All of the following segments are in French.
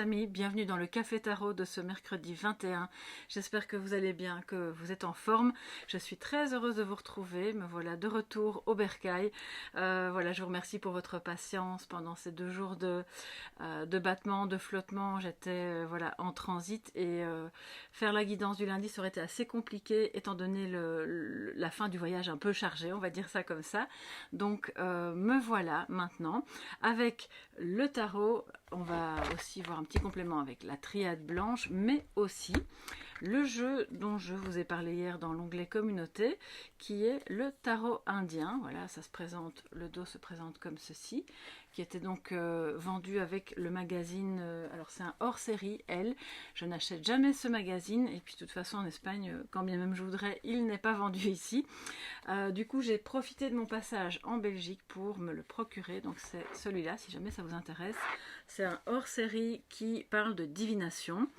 amis, bienvenue dans le Café Tarot de ce mercredi 21. J'espère que vous allez bien, que vous êtes en forme. Je suis très heureuse de vous retrouver, me voilà de retour au bercail. Voilà, je vous remercie pour votre patience pendant ces 2 jours de battement, de flottement. J'étais voilà, en transit et faire la guidance du lundi ça aurait été assez compliqué étant donné la fin du voyage un peu chargée, on va dire ça comme ça. Donc me voilà maintenant avec le tarot. On va aussi voir un petit complément avec la triade blanche, mais aussi le jeu dont je vous ai parlé hier dans l'onglet communauté, qui est le tarot indien. Voilà, ça se présente, le dos se présente comme ceci, qui était donc vendu avec le magazine. Alors c'est un hors-série, elle. Je n'achète jamais ce magazine, et puis de toute façon en Espagne, quand bien même je voudrais, il n'est pas vendu ici. Du coup, j'ai profité de mon passage en Belgique pour me le procurer. Donc c'est celui-là, si jamais ça vous intéresse. C'est un hors-série qui parle de divination.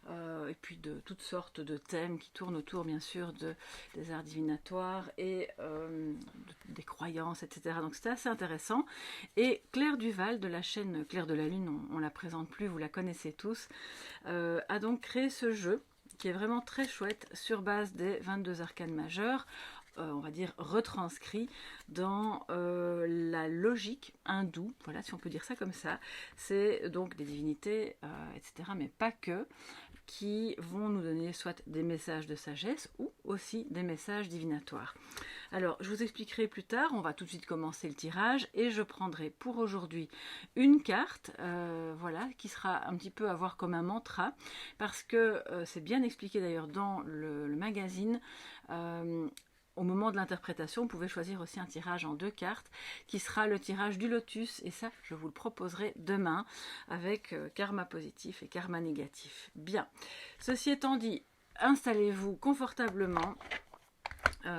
Et puis de toutes sortes de thèmes qui tournent autour bien sûr des arts divinatoires et des croyances, etc. Donc c'était assez intéressant. Et Claire Duval de la chaîne Claire de la Lune, on ne la présente plus, vous la connaissez tous, a donc créé ce jeu qui est vraiment très chouette sur base des 22 arcanes majeures. On va dire retranscrit dans la logique hindoue, voilà si on peut dire ça comme ça. C'est donc des divinités, etc., mais pas que, qui vont nous donner soit des messages de sagesse ou aussi des messages divinatoires. Alors, je vous expliquerai plus tard, on va tout de suite commencer le tirage et je prendrai pour aujourd'hui une carte, voilà, qui sera un petit peu à voir comme un mantra, parce que c'est bien expliqué d'ailleurs dans le magazine. Au moment de l'interprétation, vous pouvez choisir aussi un tirage en 2 cartes, qui sera le tirage du lotus, et ça, je vous le proposerai demain, avec karma positif et karma négatif. Bien, ceci étant dit, installez-vous confortablement.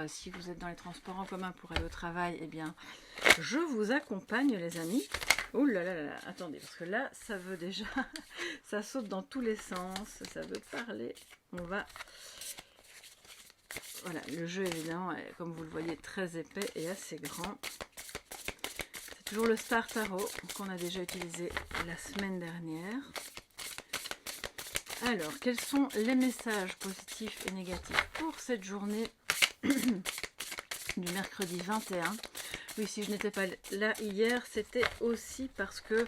Si vous êtes dans les transports en commun pour aller au travail, eh bien, je vous accompagne, les amis. Ouh là là là, attendez, parce que là, ça veut déjà, ça saute dans tous les sens, ça veut parler. On va... Voilà, le jeu évidemment est, comme vous le voyez, très épais et assez grand. C'est toujours le Star Tarot qu'on a déjà utilisé la semaine dernière. Alors, quels sont les messages positifs et négatifs pour cette journée du mercredi 21? Oui, si je n'étais pas là hier, c'était aussi parce que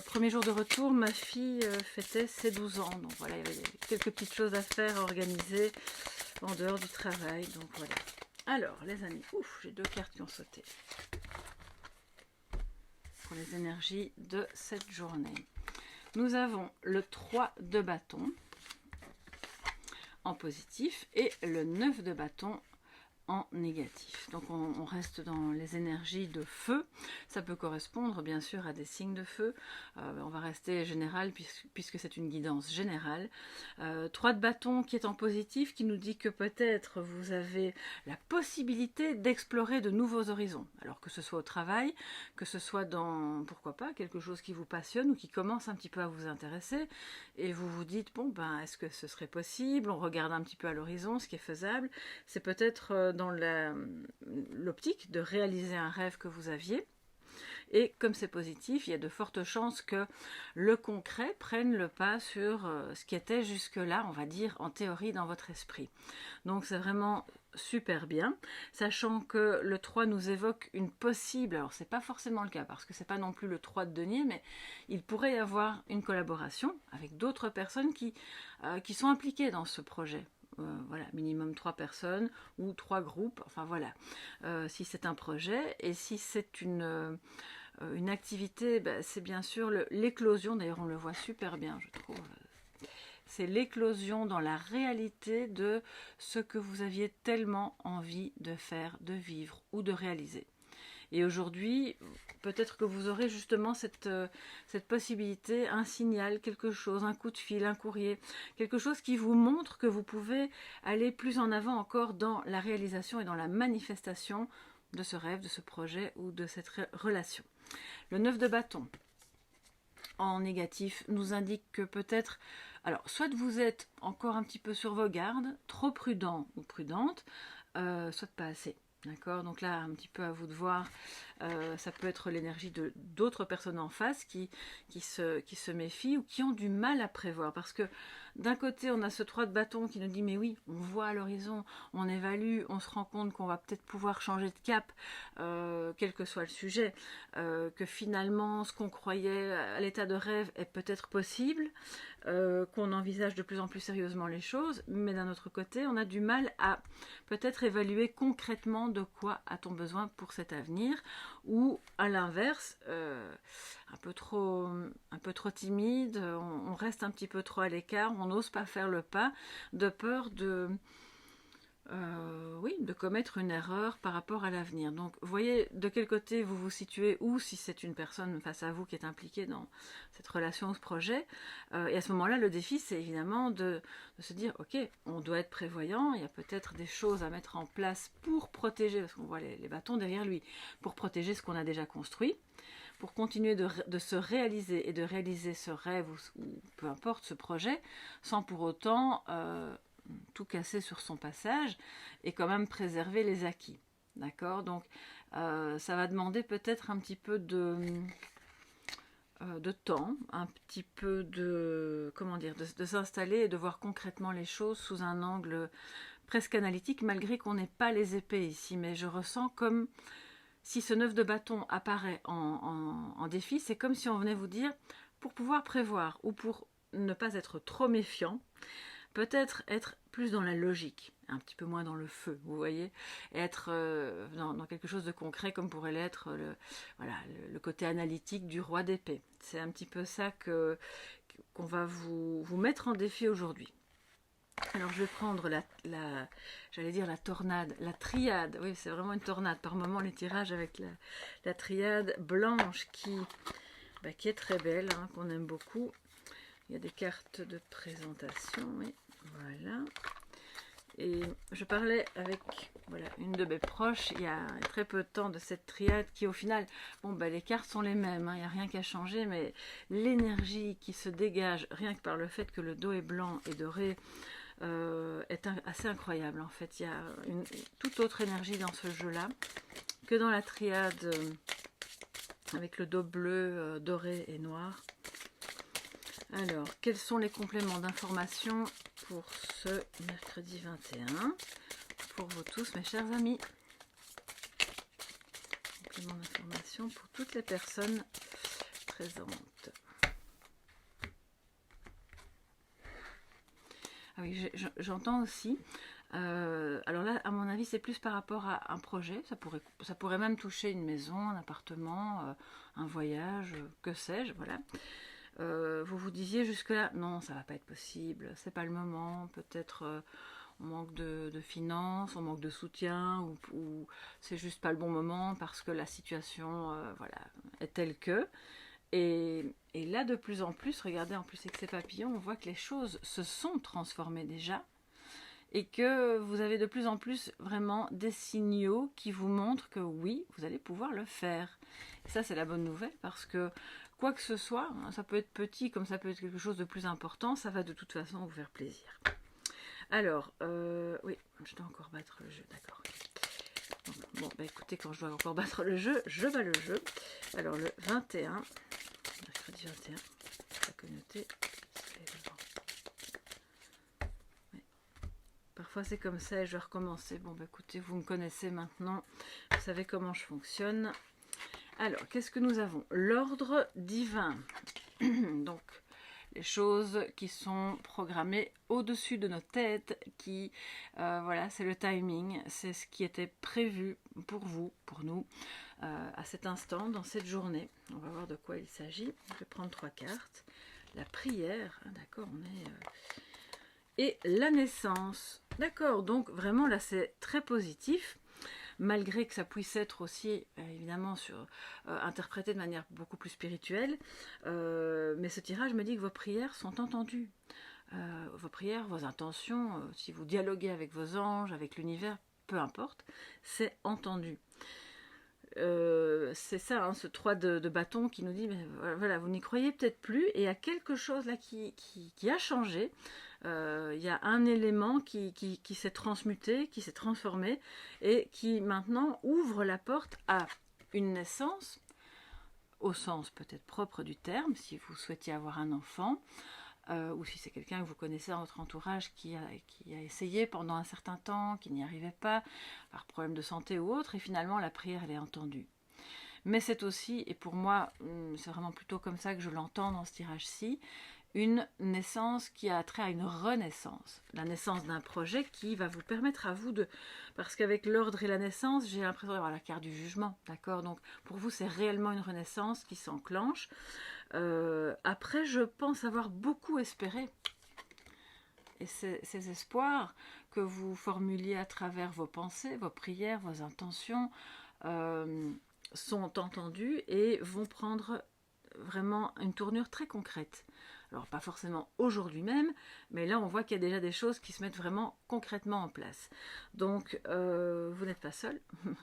premier jour de retour, ma fille fêtait ses 12 ans. Donc voilà, il y avait quelques petites choses à faire, à organiser en dehors du travail. Donc voilà. Alors, les amis, ouf, j'ai 2 cartes qui ont sauté pour les énergies de cette journée. Nous avons le 3 de bâton en positif et le 9 de bâton en négatif. Donc on reste dans les énergies de feu. Ça peut correspondre bien sûr à des signes de feu. On va rester général puisque c'est une guidance générale. 3 de bâton qui est en positif, qui nous dit que peut-être vous avez la possibilité d'explorer de nouveaux horizons. Alors que ce soit au travail, que ce soit dans, pourquoi pas, quelque chose qui vous passionne ou qui commence un petit peu à vous intéresser, et vous vous dites, bon ben, est-ce que ce serait possible? On regarde un petit peu à l'horizon, ce qui est faisable. C'est peut-être dans l'optique de réaliser un rêve que vous aviez. Et comme c'est positif, il y a de fortes chances que le concret prenne le pas sur ce qui était jusque-là, on va dire, en théorie dans votre esprit. Donc c'est vraiment super bien, sachant que le 3 nous évoque une possible, alors c'est pas forcément le cas, parce que c'est pas non plus le 3 de denier, mais il pourrait y avoir une collaboration avec d'autres personnes qui sont impliquées dans ce projet. Voilà, minimum 3 personnes ou 3 groupes, enfin voilà, si c'est un projet, et si c'est une activité, ben, c'est bien sûr l'éclosion, d'ailleurs on le voit super bien je trouve, c'est l'éclosion dans la réalité de ce que vous aviez tellement envie de faire, de vivre ou de réaliser. Et aujourd'hui, peut-être que vous aurez justement cette possibilité, un signal, quelque chose, un coup de fil, un courrier, quelque chose qui vous montre que vous pouvez aller plus en avant encore dans la réalisation et dans la manifestation de ce rêve, de ce projet ou de cette relation. Le 9 de bâton en négatif nous indique que peut-être, alors soit vous êtes encore un petit peu sur vos gardes, trop prudent ou prudente, soit pas assez. D'accord, donc là, un petit peu à vous de voir, ça peut être l'énergie d'autres personnes en face qui se méfient ou qui ont du mal à prévoir. Parce que d'un côté, on a ce 3 de bâton qui nous dit, mais oui, on voit à l'horizon, on évalue, on se rend compte qu'on va peut-être pouvoir changer de cap, quel que soit le sujet, que finalement, ce qu'on croyait à l'état de rêve est peut-être possible, qu'on envisage de plus en plus sérieusement les choses, mais d'un autre côté, on a du mal à peut-être évaluer concrètement de quoi a-t-on besoin pour cet avenir, ou à l'inverse, un peu trop timide, on reste un petit peu trop à l'écart, on n'ose pas faire le pas, de peur oui, de commettre une erreur par rapport à l'avenir. Donc, voyez de quel côté vous vous situez, ou si c'est une personne face à vous qui est impliquée dans cette relation ou ce projet. Et à ce moment-là, le défi, c'est évidemment de se dire, ok, on doit être prévoyant, il y a peut-être des choses à mettre en place pour protéger, parce qu'on voit les bâtons derrière lui, pour protéger ce qu'on a déjà construit, pour continuer de se réaliser et de réaliser ce rêve ou peu importe ce projet, sans pour autant tout casser sur son passage et quand même préserver les acquis. D'accord? Donc ça va demander peut-être un petit peu de temps, un petit peu comment dire, de s'installer et de voir concrètement les choses sous un angle presque analytique, malgré qu'on n'ait pas les épées ici. Mais je ressens comme si ce 9 de bâton apparaît en défi, c'est comme si on venait vous dire, pour pouvoir prévoir ou pour ne pas être trop méfiant, peut-être être plus dans la logique, un petit peu moins dans le feu, vous voyez, être dans quelque chose de concret comme pourrait l'être le côté analytique du roi d'épée. C'est un petit peu ça qu'on va vous mettre en défi aujourd'hui. Alors je vais prendre j'allais dire la tornade, la triade, oui c'est vraiment une tornade, par moment les tirages avec la triade blanche qui est très belle, hein, qu'on aime beaucoup. Il y a des cartes de présentation, oui. Voilà. Et je parlais avec une de mes proches il y a très peu de temps de cette triade qui au final, les cartes sont les mêmes, hein, il n'y a rien qu'à changer, mais l'énergie qui se dégage, rien que par le fait que le dos est blanc et doré, est assez incroyable en fait. Il y a une toute autre énergie dans ce jeu-là que dans la triade avec le dos bleu, doré et noir. Alors, quels sont les compléments d'information pour ce mercredi 21 pour vous tous, mes chers amis? Compléments d'information pour toutes les personnes présentes. Ah oui, j'entends aussi. Alors là, à mon avis, c'est plus par rapport à un projet. Ça pourrait même toucher une maison, un appartement, un voyage, que sais-je, voilà. Vous vous disiez jusque-là, non, ça va pas être possible, c'est pas le moment, peut-être on manque de finances, on manque de soutien, ou c'est juste pas le bon moment parce que la situation est telle que. Et là, de plus en plus, regardez en plus avec ces papillons, on voit que les choses se sont transformées déjà et que vous avez de plus en plus vraiment des signaux qui vous montrent que oui, vous allez pouvoir le faire. Et ça, c'est la bonne nouvelle parce que quoi que ce soit, ça peut être petit comme ça peut être quelque chose de plus important, ça va de toute façon vous faire plaisir. Alors, oui, je dois encore battre le jeu, d'accord. Bon, écoutez, quand je dois encore battre le jeu, je bats le jeu. Alors, le 21, mercredi 21, la communauté, parfois c'est comme ça et je vais recommencer. Bon, écoutez, vous me connaissez maintenant, vous savez comment je fonctionne. Alors, qu'est-ce que nous avons? L'ordre divin. Donc, les choses qui sont programmées au-dessus de nos têtes, c'est le timing, c'est ce qui était prévu pour vous, pour nous, à cet instant, dans cette journée. On va voir de quoi il s'agit. Je vais prendre 3 cartes. La prière, d'accord, et la naissance. D'accord, donc vraiment là c'est très positif. Malgré que ça puisse être aussi évidemment interprété de manière beaucoup plus spirituelle, mais ce tirage me dit que vos prières sont entendues. Vos prières, vos intentions, si vous dialoguez avec vos anges, avec l'univers, peu importe, c'est entendu. C'est ça, hein, ce 3 de bâton qui nous dit, mais voilà, vous n'y croyez peut-être plus, et il y a quelque chose là qui a changé. Il y a un élément qui s'est transmuté, qui s'est transformé et qui maintenant ouvre la porte à une naissance, au sens peut-être propre du terme, si vous souhaitiez avoir un enfant, ou si c'est quelqu'un que vous connaissez dans votre entourage qui a essayé pendant un certain temps, qui n'y arrivait pas, par problème de santé ou autre, et finalement la prière elle est entendue. Mais c'est aussi, et pour moi c'est vraiment plutôt comme ça que je l'entends dans ce tirage-ci, une naissance qui a trait à une renaissance, la naissance d'un projet qui va vous permettre à vous de... Parce qu'avec l'ordre et la naissance, j'ai l'impression d'avoir la carte du jugement, d'accord? Donc pour vous, c'est réellement une renaissance qui s'enclenche. Après, je pense avoir beaucoup espéré. Et ces espoirs que vous formuliez à travers vos pensées, vos prières, vos intentions, sont entendus et vont prendre vraiment une tournure très concrète. Alors pas forcément aujourd'hui même, mais là on voit qu'il y a déjà des choses qui se mettent vraiment concrètement en place. Donc vous n'êtes pas seul,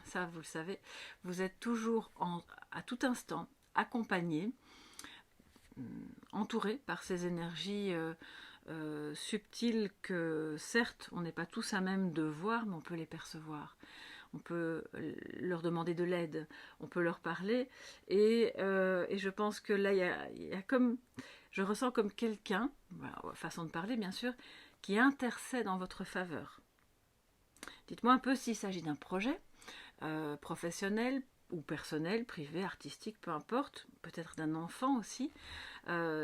ça vous le savez, vous êtes toujours à tout instant accompagné, entouré par ces énergies subtiles que certes on n'est pas tous à même de voir, mais on peut les percevoir. On peut leur demander de l'aide, on peut leur parler, et je pense que là, il y a comme, je ressens comme quelqu'un, voilà, façon de parler bien sûr, qui intercède en votre faveur. Dites-moi un peu s'il s'agit d'un projet professionnel ou personnel, privé, artistique, peu importe, peut-être d'un enfant aussi.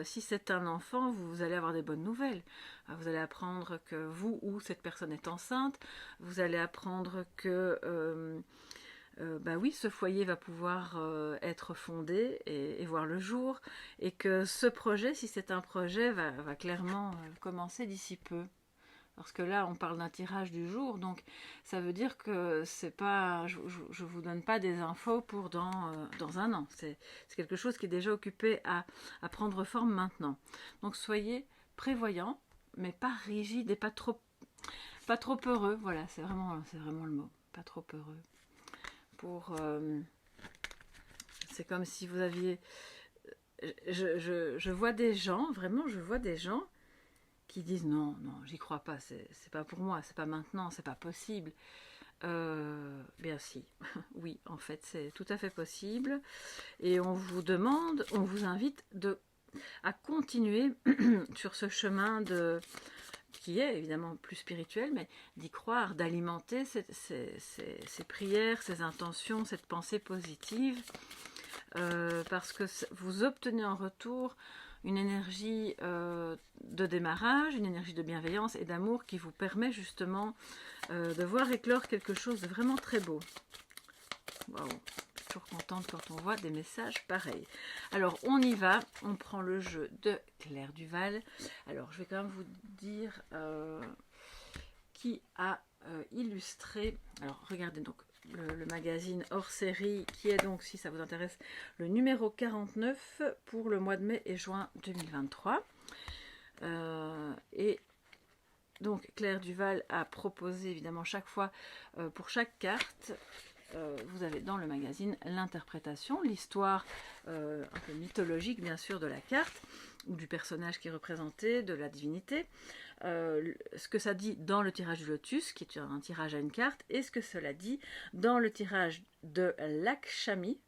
Si c'est un enfant, vous allez avoir des bonnes nouvelles. Vous allez apprendre que vous ou cette personne est enceinte. Vous allez apprendre que bah oui, ce foyer va pouvoir être fondé et voir le jour. Et que ce projet, si c'est un projet, va clairement commencer d'ici peu. Parce que là, on parle d'un tirage du jour, donc ça veut dire que c'est pas, je vous donne pas des infos pour dans un an. C'est quelque chose qui est déjà occupé à prendre forme maintenant. Donc soyez prévoyants, mais pas rigides et pas trop heureux. Voilà, c'est vraiment le mot. Pas trop heureux. C'est comme si vous aviez... Je vois des gens, vraiment, je vois des gens qui disent non, j'y crois pas, c'est pas pour moi, c'est pas maintenant, c'est pas possible. Bien si, oui, en fait, c'est tout à fait possible. Et on vous demande, on vous invite à continuer sur ce chemin qui est évidemment plus spirituel, mais d'y croire, d'alimenter ces prières, ces intentions, cette pensée positive, parce que vous obtenez en retour une énergie de démarrage, une énergie de bienveillance et d'amour qui vous permet justement de voir éclore quelque chose de vraiment très beau. Waouh, je suis toujours contente quand on voit des messages pareils. Alors on y va, on prend le jeu de Claire Duval. Alors je vais quand même vous dire qui a illustré. Alors regardez donc le magazine hors série qui est donc, si ça vous intéresse, le numéro 49 pour le mois de mai et juin 2023. Et donc Claire Duval a proposé évidemment chaque fois, pour chaque carte, vous avez dans le magazine l'interprétation, l'histoire un peu mythologique bien sûr de la carte, ou du personnage qui est représenté, de la divinité, ce que ça dit dans le tirage du lotus, qui est un tirage à une carte, et ce que cela dit dans le tirage de Lakshmi,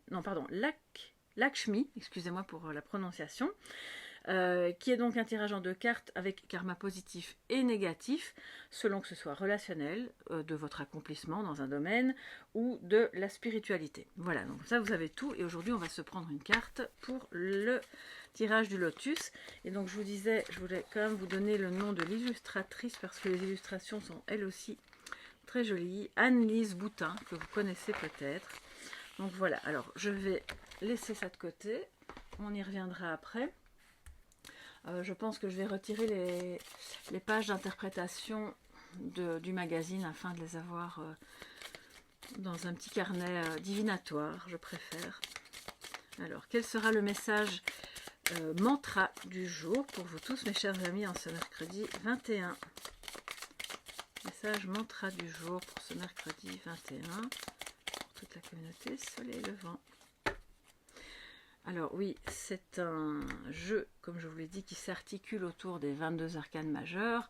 excusez-moi pour la prononciation, qui est donc un tirage en 2 cartes avec karma positif et négatif, selon que ce soit relationnel, de votre accomplissement dans un domaine, ou de la spiritualité. Voilà, donc ça vous avez tout, et aujourd'hui on va se prendre une carte pour le tirage du lotus. Et donc je vous disais, je voulais quand même vous donner le nom de l'illustratrice, parce que les illustrations sont elles aussi très jolies. Anne-Lise Boutin, que vous connaissez peut-être. Donc voilà, alors je vais laisser ça de côté, on y reviendra après. Je pense que je vais retirer les pages d'interprétation du magazine afin de les avoir dans un petit carnet divinatoire, je préfère. Alors, quel sera le message mantra du jour pour vous tous, mes chers amis, en ce mercredi 21? Message mantra du jour pour ce mercredi 21, pour toute la communauté Soleil Levant. Alors oui, c'est un jeu, comme je vous l'ai dit, qui s'articule autour des 22 arcanes majeures.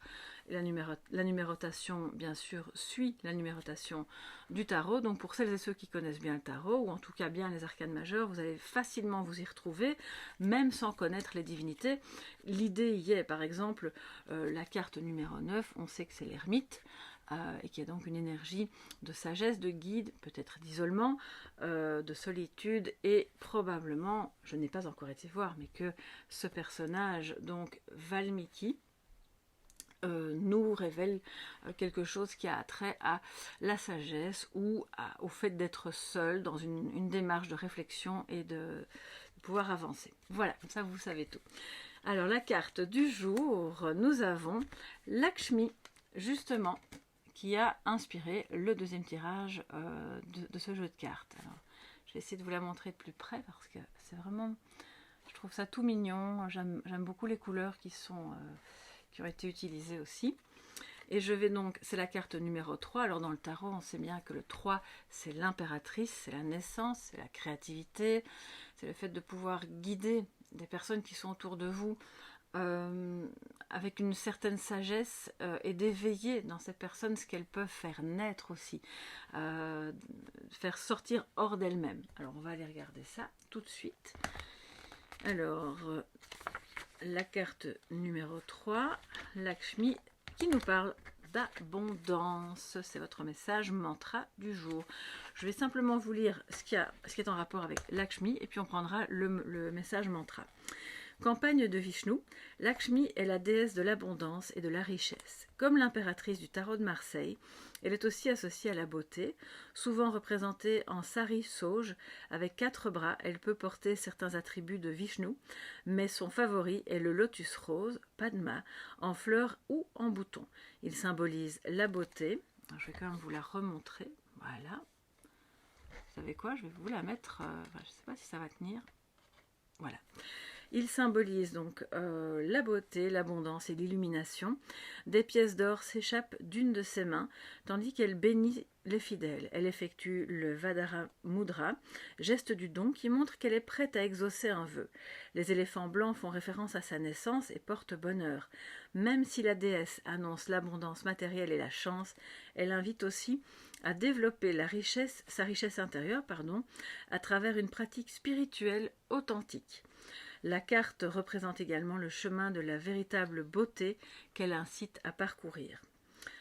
La numérotation, bien sûr, suit la numérotation du tarot. Donc pour celles et ceux qui connaissent bien le tarot, ou en tout cas bien les arcanes majeures, vous allez facilement vous y retrouver, même sans connaître les divinités. L'idée y est, par exemple, la carte numéro 9, on sait que c'est l'ermite, et qui a donc une énergie de sagesse, de guide, peut-être d'isolement, de solitude, et probablement, je n'ai pas encore été voir, mais que ce personnage, donc Valmiki, nous révèle quelque chose qui a trait à la sagesse ou au fait d'être seul dans une démarche de réflexion et de pouvoir avancer. Voilà, comme ça vous savez tout. Alors la carte du jour, nous avons Lakshmi, justement, qui a inspiré le deuxième tirage de ce jeu de cartes. Alors, je vais essayer de vous la montrer de plus près parce que c'est vraiment, je trouve ça tout mignon. J'aime beaucoup les couleurs qui ont été utilisées aussi. Et je vais donc, c'est la carte numéro 3. Alors dans le tarot, on sait bien que le 3, c'est l'impératrice, c'est la naissance, c'est la créativité, c'est le fait de pouvoir guider des personnes qui sont autour de vous avec une certaine sagesse et d'éveiller dans ces personnes ce qu'elles peuvent faire naître aussi, faire sortir hors d'elles-mêmes. Alors on va aller regarder ça tout de suite. Alors la carte numéro 3, Lakshmi, qui nous parle d'abondance. C'est votre message mantra du jour. Je vais simplement vous lire ce qui est en rapport avec Lakshmi et puis on prendra le message mantra. Campagne de Vishnu, Lakshmi est la déesse de l'abondance et de la richesse. Comme l'impératrice du tarot de Marseille, elle est aussi associée à la beauté. Souvent représentée en sari sauge, avec 4 bras, elle peut porter certains attributs de Vishnu, mais son favori est le lotus rose, Padma, en fleurs ou en bouton. Il symbolise la beauté. Alors, je vais quand même vous la remontrer. Voilà. Vous savez quoi? Je vais vous la mettre. Je ne sais pas si ça va tenir. Voilà. Il symbolise donc la beauté, l'abondance et l'illumination. Des pièces d'or s'échappent d'une de ses mains, tandis qu'elle bénit les fidèles. Elle effectue le Vadara Mudra, geste du don qui montre qu'elle est prête à exaucer un vœu. Les éléphants blancs font référence à sa naissance et portent bonheur. Même si la déesse annonce l'abondance matérielle et la chance, elle invite aussi à développer sa richesse intérieure, à travers une pratique spirituelle authentique. La carte représente également le chemin de la véritable beauté qu'elle incite à parcourir.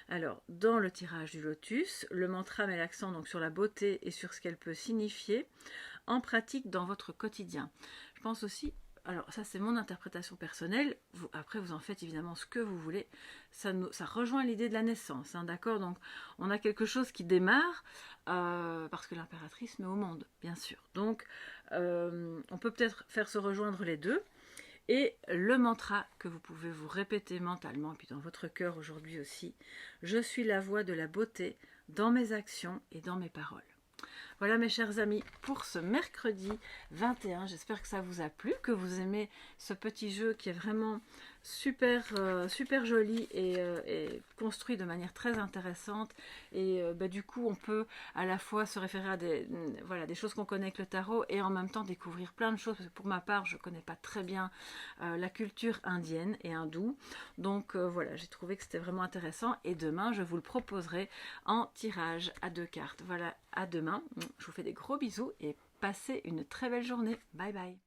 Alors, dans le tirage du lotus, le mantra met l'accent donc sur la beauté et sur ce qu'elle peut signifier en pratique dans votre quotidien. Je pense aussi, alors ça c'est mon interprétation personnelle, après vous en faites évidemment ce que vous voulez, ça rejoint l'idée de la naissance, d'accord? Donc on a quelque chose qui démarre, parce que l'impératrice met au monde, bien sûr. Donc on peut peut-être faire se rejoindre les deux. Et le mantra que vous pouvez vous répéter mentalement, et puis dans votre cœur aujourd'hui aussi, je suis la voix de la beauté dans mes actions et dans mes paroles. Voilà mes chers amis pour ce mercredi 21, j'espère que ça vous a plu, que vous aimez ce petit jeu qui est vraiment super joli et construit de manière très intéressante et du coup on peut à la fois se référer à des choses qu'on connaît avec le tarot et en même temps découvrir plein de choses, parce que pour ma part je ne connais pas très bien la culture indienne et hindoue, donc voilà, j'ai trouvé que c'était vraiment intéressant et demain je vous le proposerai en tirage à 2 cartes. Voilà, à demain, je vous fais des gros bisous et passez une très belle journée, bye bye.